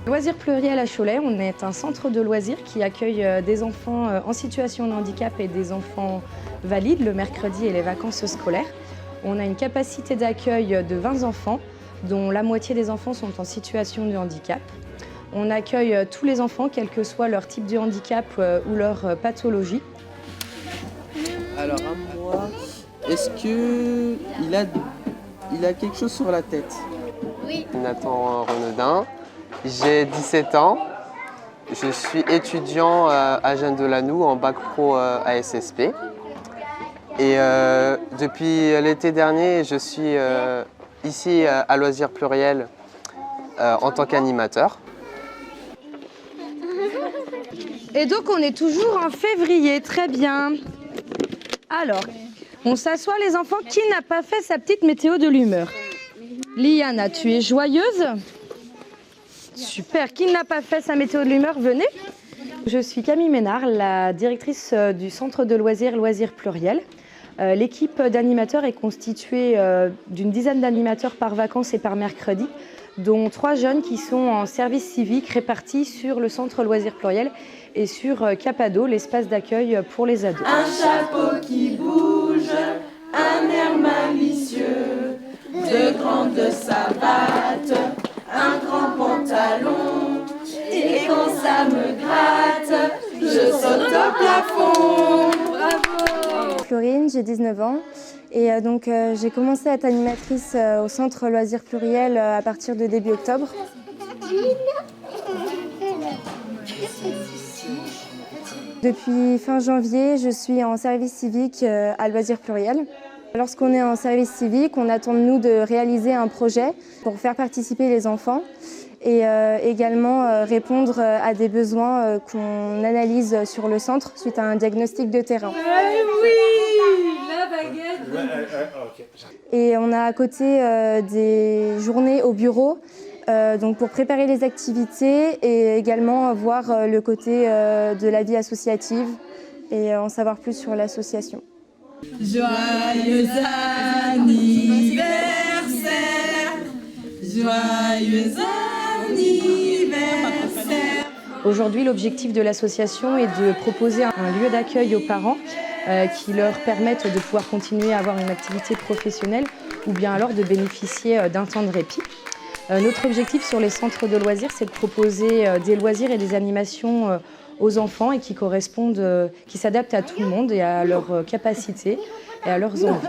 Loisirs Pluriel à Cholet, on est un centre de loisirs qui accueille des enfants en situation de handicap et des enfants valides le mercredi et les vacances scolaires. On a une capacité d'accueil de 20 enfants, dont la moitié des enfants sont en situation de handicap. On accueille tous les enfants, quel que soit leur type de handicap ou leur pathologie. Alors à moi, est-ce qu'il a quelque chose sur la tête? Oui. Nathan Renaudin, j'ai 17 ans, je suis étudiant à Jeanne de Lanoue en bac pro ASSP. Et depuis l'été dernier, je suis ici à Loisirs Pluriel en tant qu'animateur. Et donc on est toujours en février, très bien. Alors, on s'assoit les enfants. Qui n'a pas fait sa petite météo de l'humeur? Liana, tu es joyeuse? Super. Qui n'a pas fait sa météo de l'humeur? Venez. Je suis Camille Ménard, la directrice du centre de loisirs Loisirs Pluriel. L'équipe d'animateurs est constituée d'une dizaine d'animateurs par vacances et par mercredi, dont 3 jeunes qui sont en service civique répartis sur le centre Loisirs Pluriel et sur Capado, l'espace d'accueil pour les ados. Un chapeau qui bouge, un air malicieux, de grandes savates, un grand pantalon, et quand ça me gratte, je saute au plafond. Bravo! Florine, j'ai 19 ans et donc j'ai commencé à être animatrice au centre Loisirs Pluriel à partir de début octobre. Depuis fin janvier, je suis en service civique à Loisirs Pluriel. Lorsqu'on est en service civique, on attend de nous de réaliser un projet pour faire participer les enfants et également répondre à des besoins qu'on analyse sur le centre suite à un diagnostic de terrain. Oui, la baguette. Et on a à côté des journées au bureau donc pour préparer les activités et également voir le côté de la vie associative et en savoir plus sur l'association. Joyeux anniversaire, joyeux anniversaire. Aujourd'hui, l'objectif de l'association est de proposer un lieu d'accueil aux parents qui leur permettent de pouvoir continuer à avoir une activité professionnelle ou bien alors de bénéficier d'un temps de répit. Notre objectif sur les centres de loisirs, c'est de proposer des loisirs et des animations aux enfants et qui correspondent, qui s'adaptent à tout le monde et à leurs capacités et à leurs envies.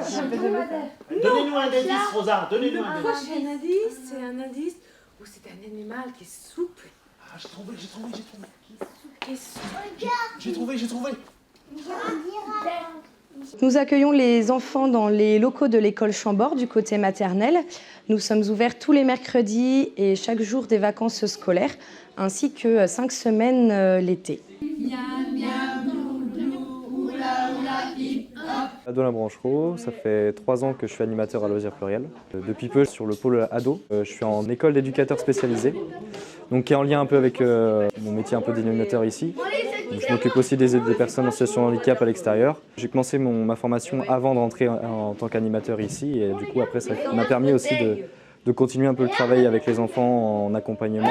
Donnez-nous un indice, Rosa, donnez-nous un indice. Prochain indice, c'est un indice où c'est un animal qui est souple. Ah, j'ai trouvé. Qui est souple. J'ai trouvé. Nous accueillons les enfants dans les locaux de l'école Chambord du côté maternel. Nous sommes ouverts tous les mercredis et chaque jour des vacances scolaires, ainsi que 5 semaines l'été. Adolin Branchereau, ça fait 3 ans que je suis animateur à Loisirs Pluriel. Depuis peu sur le pôle ado, je suis en école d'éducateur spécialisé, donc qui est en lien un peu avec mon métier un peu d'animateur ici. Donc, je m'occupe aussi des personnes en situation de handicap à l'extérieur. J'ai commencé ma formation avant de rentrer en tant qu'animateur ici et du coup après ça m'a permis aussi de continuer un peu le travail avec les enfants en accompagnement.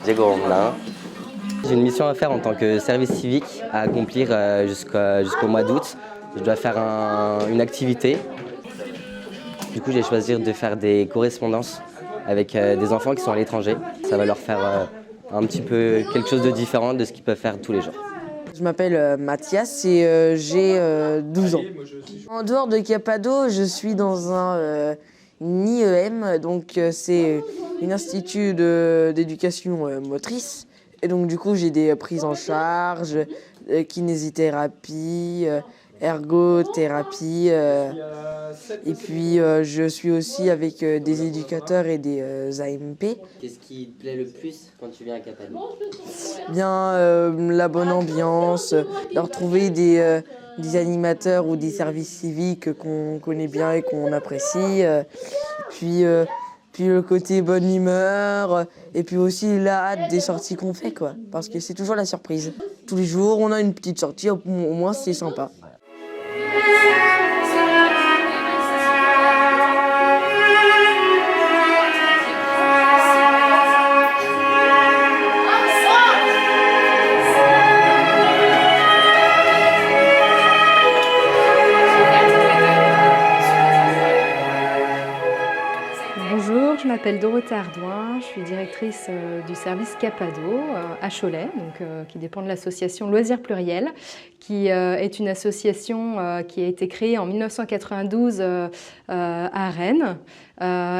Diego Rondelin. J'ai une mission à faire en tant que service civique à accomplir jusqu'au mois d'août. Je dois faire une activité. Du coup, j'ai choisi de faire des correspondances avec des enfants qui sont à l'étranger. Ça va leur faire un petit peu quelque chose de différent de ce qu'ils peuvent faire tous les jours. Je m'appelle Mathias et j'ai 12 ans. En dehors de Capado, je suis dans un IEM, donc c'est un institut d'éducation motrice. Et donc du coup, j'ai des prises en charge, kinésithérapie, ergothérapie. Et puis je suis aussi avec des éducateurs et des AMP. Qu'est-ce qui te plaît le plus quand tu viens à Capado? Bien la bonne ambiance, de retrouver des animateurs ou des services civiques qu'on connaît bien et qu'on apprécie. Puis le côté bonne humeur, et puis aussi la hâte des sorties qu'on fait, quoi. Parce que c'est toujours la surprise. Tous les jours, on a une petite sortie, au moins c'est sympa. m'appelle Dorothée Ardouin, je suis directrice du service Capado à Cholet, qui dépend de l'association Loisirs Pluriels, qui est une association qui a été créée en 1992 à Rennes.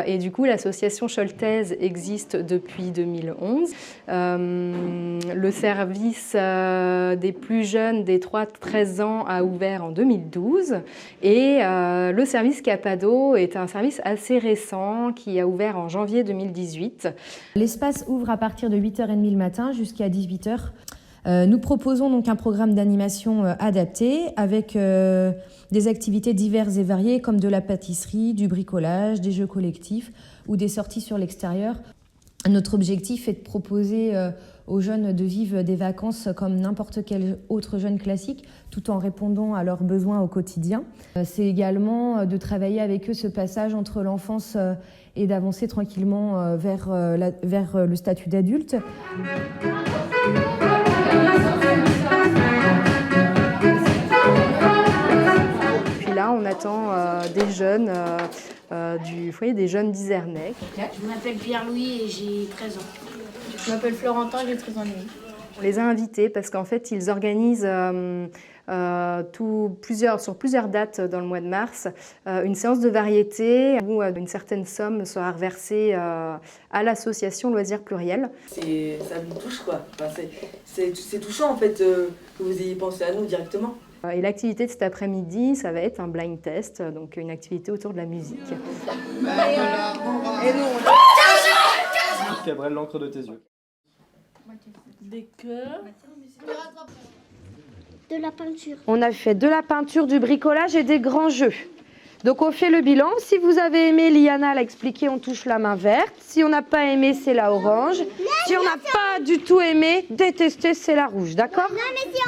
Et du coup, l'association choletaise existe depuis 2011. Le service des plus jeunes, des 3-13 ans, a ouvert en 2012. Et le service Capado est un service assez récent qui a ouvert en janvier 2018. L'espace ouvre à partir de 8h30 le matin jusqu'à 18h. Nous proposons donc un programme d'animation adapté avec des activités diverses et variées comme de la pâtisserie, du bricolage, des jeux collectifs ou des sorties sur l'extérieur. Notre objectif est de proposer aux jeunes de vivre des vacances comme n'importe quel autre jeune classique, tout en répondant à leurs besoins au quotidien. C'est également de travailler avec eux ce passage entre l'enfance et d'avancer tranquillement vers le statut d'adulte. Puis là, on attend des jeunes du foyer des jeunes d'Izernay. Je m'appelle Pierre-Louis et j'ai 13 ans. Je m'appelle Florentin, j'ai 13 ans et demi. On les a invités parce qu'en fait, ils organisent sur plusieurs dates dans le mois de mars une séance de variété où une certaine somme sera reversée à l'association Loisirs Pluriels. Ça nous touche quoi. Enfin, c'est touchant en fait que vous ayez pensé à nous directement. Et l'activité de cet après-midi, ça va être un blind test, donc une activité autour de la musique. Et nous, Cabrel, l'encre de tes yeux. Des cœurs. De la peinture. On a fait de la peinture, du bricolage et des grands jeux. Donc on fait le bilan. Si vous avez aimé, Liana l'a expliqué, on touche la main verte. Si on n'a pas aimé, c'est la orange. Si on n'a pas du tout aimé, détesté, c'est la rouge. D'accord? Non mais si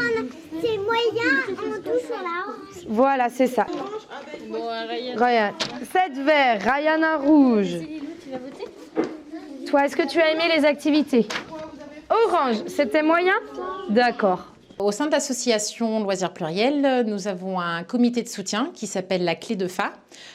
c'est moyen, on touche sur la orange. Voilà, c'est ça. Bon, Ryan. 7 verts, Ryan un rouge. Tu vas voter? Toi, est-ce que tu as aimé les activités? Orange, c'était moyen? D'accord. Au sein de l'association Loisirs Pluriels, nous avons un comité de soutien qui s'appelle la Clé de FA.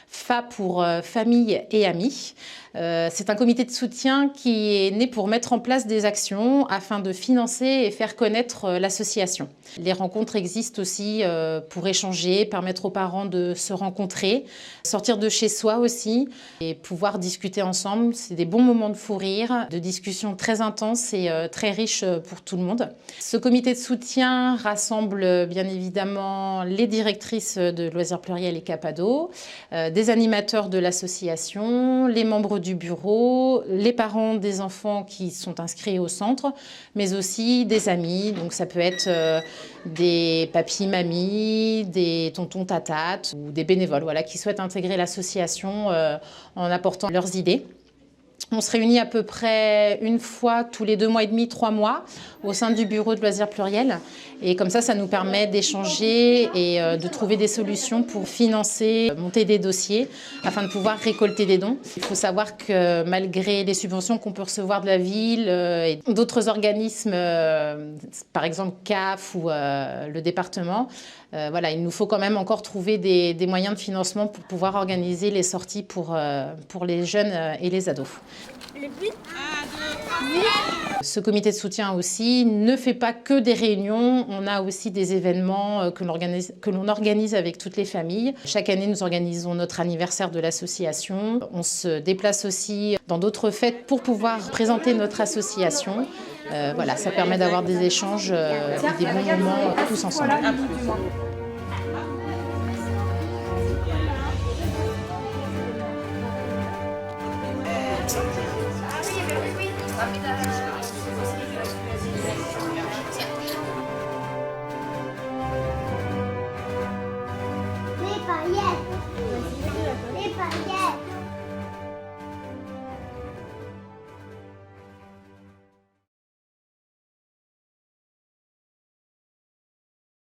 FA pour famille et amis. C'est un comité de soutien qui est né pour mettre en place des actions afin de financer et faire connaître l'association. Les rencontres existent aussi pour échanger, permettre aux parents de se rencontrer, sortir de chez soi aussi et pouvoir discuter ensemble. C'est des bons moments de fou rire, de discussions très intenses et très riches pour tout le monde. Ce comité de soutien rassemble bien évidemment les directrices de Loisirs Pluriels et Capado, des animateurs de l'association, les membres du bureau, les parents des enfants qui sont inscrits au centre, mais aussi des amis. Donc ça peut être des papis, mamies, des tontons, tatates ou des bénévoles qui souhaitent intégrer l'association en apportant leurs idées. On se réunit à peu près une fois tous les 2 mois et demi, 3 mois au sein du bureau de Loisirs Pluriels. Et comme ça nous permet d'échanger et de trouver des solutions pour financer, monter des dossiers afin de pouvoir récolter des dons. Il faut savoir que malgré les subventions qu'on peut recevoir de la ville et d'autres organismes, par exemple CAF ou le département, il nous faut quand même encore trouver des moyens de financement pour pouvoir organiser les sorties pour les jeunes et les ados. Ce comité de soutien aussi ne fait pas que des réunions, on a aussi des événements que l'on organise avec toutes les familles. Chaque année, nous organisons notre anniversaire de l'association. On se déplace aussi dans d'autres fêtes pour pouvoir présenter notre association. Ça permet d'avoir des échanges et des bons moments tous ensemble. Oui.